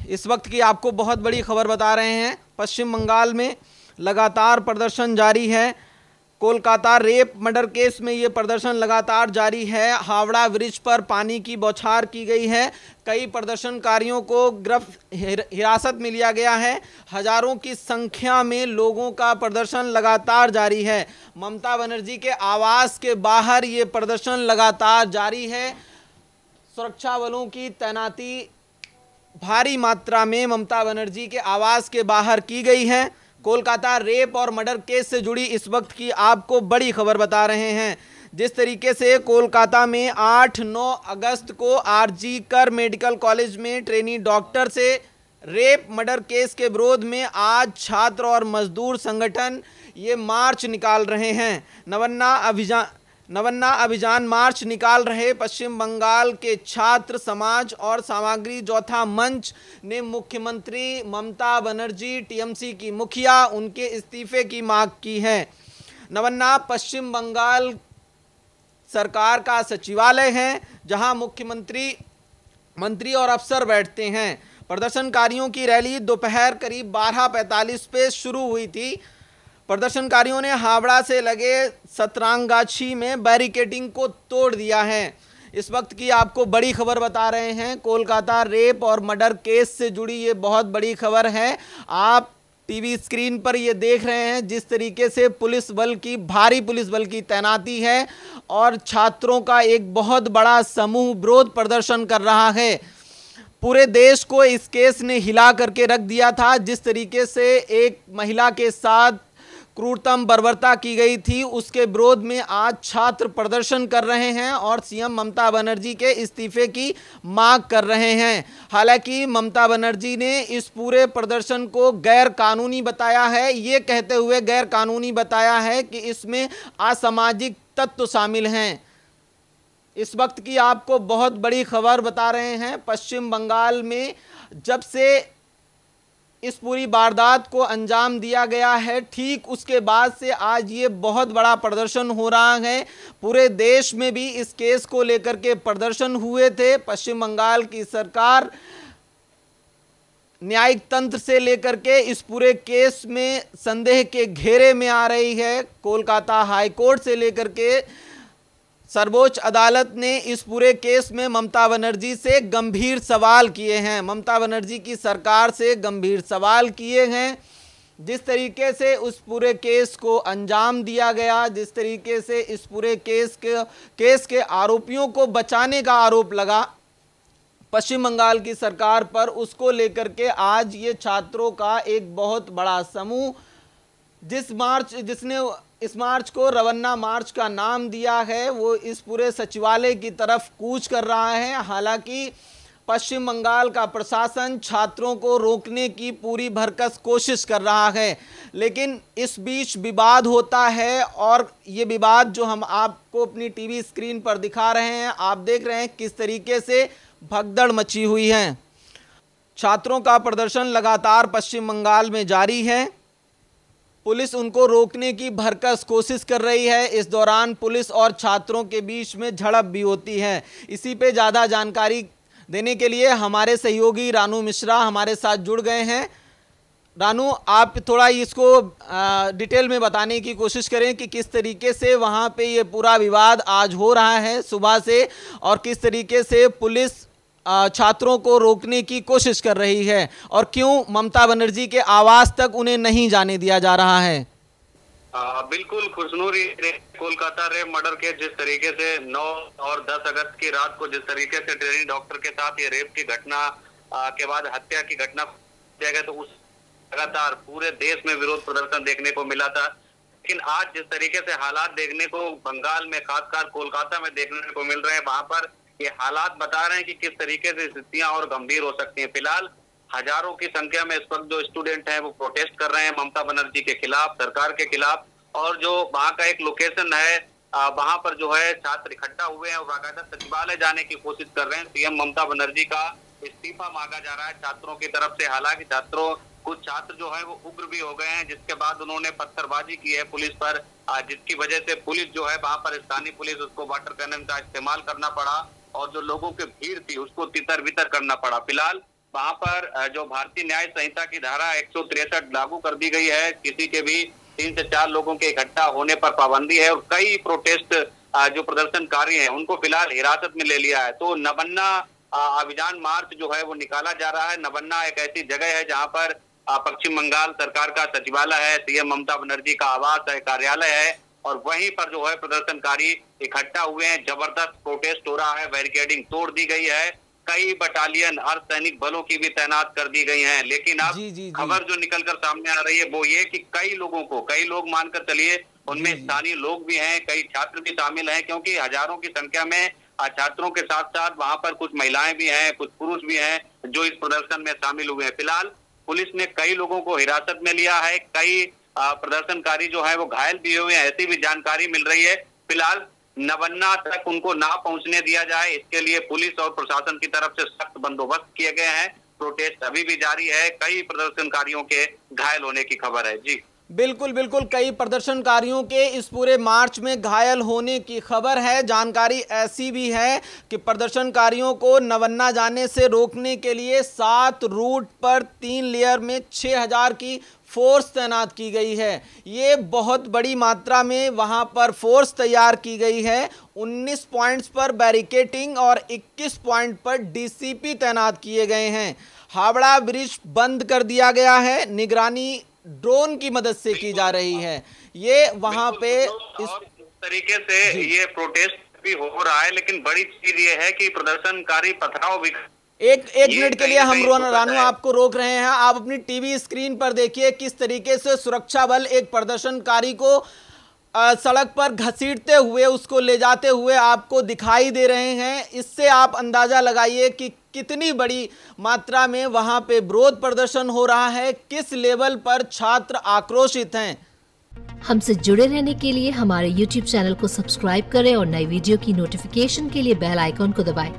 इस वक्त की आपको बहुत बड़ी खबर बता रहे हैं। पश्चिम बंगाल में लगातार प्रदर्शन जारी है। कोलकाता रेप मर्डर केस में ये प्रदर्शन लगातार जारी है। हावड़ा ब्रिज पर पानी की बौछार की गई है। कई प्रदर्शनकारियों को हिरासत में लिया गया है। हजारों की संख्या में लोगों का प्रदर्शन लगातार जारी है। ममता बनर्जी के आवास के बाहर ये प्रदर्शन लगातार जारी है। सुरक्षा बलों की तैनाती भारी मात्रा में ममता बनर्जी के आवास के बाहर की गई है। कोलकाता रेप और मर्डर केस से जुड़ी इस वक्त की आपको बड़ी खबर बता रहे हैं। जिस तरीके से कोलकाता में 8-9 अगस्त को आरजी कर मेडिकल कॉलेज में ट्रेनी डॉक्टर से रेप मर्डर केस के विरोध में आज छात्र और मजदूर संगठन ये मार्च निकाल रहे हैं। नवन्ना अभियान मार्च निकाल रहे पश्चिम बंगाल के छात्र समाज और सामग्री चौथा मंच ने मुख्यमंत्री ममता बनर्जी, टीएमसी की मुखिया, उनके इस्तीफे की मांग की है। नवन्ना पश्चिम बंगाल सरकार का सचिवालय है, जहां मंत्री और अफसर बैठते हैं। प्रदर्शनकारियों की रैली दोपहर करीब 12:45 पे शुरू हुई थी। प्रदर्शनकारियों ने हावड़ा से लगे सतरांगाछी में बैरिकेडिंग को तोड़ दिया है। इस वक्त की आपको बड़ी खबर बता रहे हैं। कोलकाता रेप और मर्डर केस से जुड़ी ये बहुत बड़ी खबर है। आप टीवी स्क्रीन पर ये देख रहे हैं जिस तरीके से भारी पुलिस बल की तैनाती है और छात्रों का एक बहुत बड़ा समूह विरोध प्रदर्शन कर रहा है। पूरे देश को इस केस ने हिला करके रख दिया था। जिस तरीके से एक महिला के साथ क्रूरतम बर्बरता की गई थी, उसके विरोध में आज छात्र प्रदर्शन कर रहे हैं और सीएम ममता बनर्जी के इस्तीफे की मांग कर रहे हैं। हालांकि ममता बनर्जी ने इस पूरे प्रदर्शन को गैर कानूनी बताया है, ये कहते हुए गैर कानूनी बताया है कि इसमें असामाजिक तत्व शामिल हैं। इस वक्त की आपको बहुत बड़ी खबर बता रहे हैं। पश्चिम बंगाल में जब से इस पूरी वारदात को अंजाम दिया गया है, ठीक उसके बाद से आज ये बहुत बड़ा प्रदर्शन हो रहा है। पूरे देश में भी इस केस को लेकर के प्रदर्शन हुए थे। पश्चिम बंगाल की सरकार न्यायिक तंत्र से लेकर के इस पूरे केस में संदेह के घेरे में आ रही है। कोलकाता हाई कोर्ट से लेकर के सर्वोच्च अदालत ने इस पूरे केस में ममता बनर्जी से गंभीर सवाल किए हैं। ममता बनर्जी की सरकार से गंभीर सवाल किए हैं। जिस तरीके से उस पूरे केस को अंजाम दिया गया, जिस तरीके से इस पूरे केस के आरोपियों को बचाने का आरोप लगा पश्चिम बंगाल की सरकार पर, उसको लेकर के आज ये छात्रों का एक बहुत बड़ा समूह जिसने इस मार्च को रवन्ना मार्च का नाम दिया है, वो इस पूरे सचिवालय की तरफ कूच कर रहा है। हालांकि पश्चिम बंगाल का प्रशासन छात्रों को रोकने की पूरी भरकस कोशिश कर रहा है, लेकिन इस बीच विवाद होता है और ये विवाद जो हम आपको अपनी टीवी स्क्रीन पर दिखा रहे हैं, आप देख रहे हैं किस तरीके से भगदड़ मची हुई है। छात्रों का प्रदर्शन लगातार पश्चिम बंगाल में जारी है। पुलिस उनको रोकने की भरकस कोशिश कर रही है। इस दौरान पुलिस और छात्रों के बीच में झड़प भी होती है। इसी पे ज़्यादा जानकारी देने के लिए हमारे सहयोगी रानू मिश्रा हमारे साथ जुड़ गए हैं। रानू, आप थोड़ा इसको डिटेल में बताने की कोशिश करें कि किस तरीके से वहाँ पे ये पूरा विवाद आज हो रहा है सुबह से, और किस तरीके से पुलिस छात्रों को रोकने की कोशिश कर रही है और क्यों ममता बनर्जी के आवास तक उन्हें नहीं जाने दिया जा रहा है। बिल्कुल खुशनूर, कोलकाता रेप मर्डर के जिस तरीके से 9 और 10 अगस्त की रात को जिस तरीके से ट्रेनी डॉक्टर के साथ ये रेप की घटना के बाद हत्या की घटना किया गया, तो उस लगातार पूरे देश में विरोध प्रदर्शन देखने को मिला था। लेकिन आज जिस तरीके से हालात देखने को बंगाल में खासकर कोलकाता में देखने को मिल रहे हैं, वहां पर ये हालात बता रहे हैं कि किस तरीके से स्थितियां और गंभीर हो सकती हैं। फिलहाल हजारों की संख्या में इस वक्त जो स्टूडेंट हैं वो प्रोटेस्ट कर रहे हैं ममता बनर्जी के खिलाफ, सरकार के खिलाफ, और जो वहां का एक लोकेशन है वहां पर जो है छात्र इकट्ठा हुए हैं और बाकायदा सचिवालय जाने की कोशिश कर रहे हैं। सीएम ममता बनर्जी का इस्तीफा मांगा जा रहा है छात्रों की तरफ से। हालांकि कुछ छात्र जो है वो उग्र भी हो गए हैं, जिसके बाद उन्होंने पत्थरबाजी की है पुलिस पर, जिसकी वजह से पुलिस जो है वहां पर स्थानीय पुलिस उसको वाटर कैनन का इस्तेमाल करना पड़ा और जो लोगों की भीड़ थी उसको तितर बितर करना पड़ा। फिलहाल वहां पर जो भारतीय न्याय संहिता की धारा 163 लागू कर दी गई है। किसी के भी 3 से 4 लोगों के इकट्ठा होने पर पाबंदी है और कई प्रोटेस्ट जो प्रदर्शनकारी हैं उनको फिलहाल हिरासत में ले लिया है। तो नवन्ना अभियान मार्च जो है वो निकाला जा रहा है। नवन्ना एक ऐसी जगह है जहां पर पश्चिम बंगाल सरकार का सचिवालय है, सीएम ममता बनर्जी का आवास है, कार्यालय है और वहीं पर जो है प्रदर्शनकारी इकट्ठा हुए हैं। जबरदस्त प्रोटेस्ट हो रहा है, बैरिकेडिंग तोड़ दी गई है, कई बटालियन अर्धसैनिक बलों की भी तैनात कर दी गई हैं। लेकिन अब खबर जो निकलकर सामने आ रही है वो ये कि कई लोग मानकर चलिए, उनमें स्थानीय लोग भी हैं, कई छात्र भी शामिल हैं, क्योंकि हजारों की संख्या में छात्रों के साथ साथ वहां पर कुछ महिलाएं भी हैं, कुछ पुरुष भी हैं जो इस प्रदर्शन में शामिल हुए हैं। फिलहाल पुलिस ने कई लोगों को हिरासत में लिया है, कई प्रदर्शनकारी जो है वो घायल भी हुए हैं, ऐसी भी जानकारी मिल रही है। फिलहाल नवन्ना तक उनको ना पहुंचने दिया जाए, इसके लिए पुलिस और प्रशासन की तरफ से सख्त बंदोबस्त किए गए हैं। प्रोटेस्ट अभी भी जारी है, कई प्रदर्शनकारियों के घायल होने की खबर है। जी बिल्कुल बिल्कुल, कई प्रदर्शनकारियों के इस पूरे मार्च में घायल होने की खबर है। जानकारी ऐसी भी है कि प्रदर्शनकारियों को नवन्ना जाने से रोकने के लिए 7 रूट पर 3 लेयर में 6000 की फोर्स तैनात की गई है। ये बहुत बड़ी मात्रा में वहां पर फोर्स तैयार की गई है। 19 पॉइंट्स पर बैरिकेडिंग और 21 पॉइंट पर डीसीपी तैनात किए गए हैं। हावड़ा ब्रिज बंद कर दिया गया है, निगरानी ड्रोन की मदद से की जा रही है। ये वहां पे इस तरीके से ये प्रोटेस्ट भी हो रहा है, लेकिन बड़ी चीज ये है कि प्रदर्शनकारी पथराव भी एक मिनट के लिए हम रानू आपको रोक रहे हैं। आप अपनी टीवी स्क्रीन पर देखिए किस तरीके से सुरक्षा बल एक प्रदर्शनकारी को सड़क पर घसीटते हुए उसको ले जाते हुए आपको दिखाई दे रहे हैं। इससे आप अंदाजा लगाइए कि कितनी बड़ी मात्रा में वहां पे विरोध प्रदर्शन हो रहा है, किस लेवल पर छात्र आक्रोशित हैं। हमसे जुड़े रहने के लिए हमारे YouTube चैनल को सब्सक्राइब करें और नई वीडियो की नोटिफिकेशन के लिए बेल आइकॉन को दबाएं।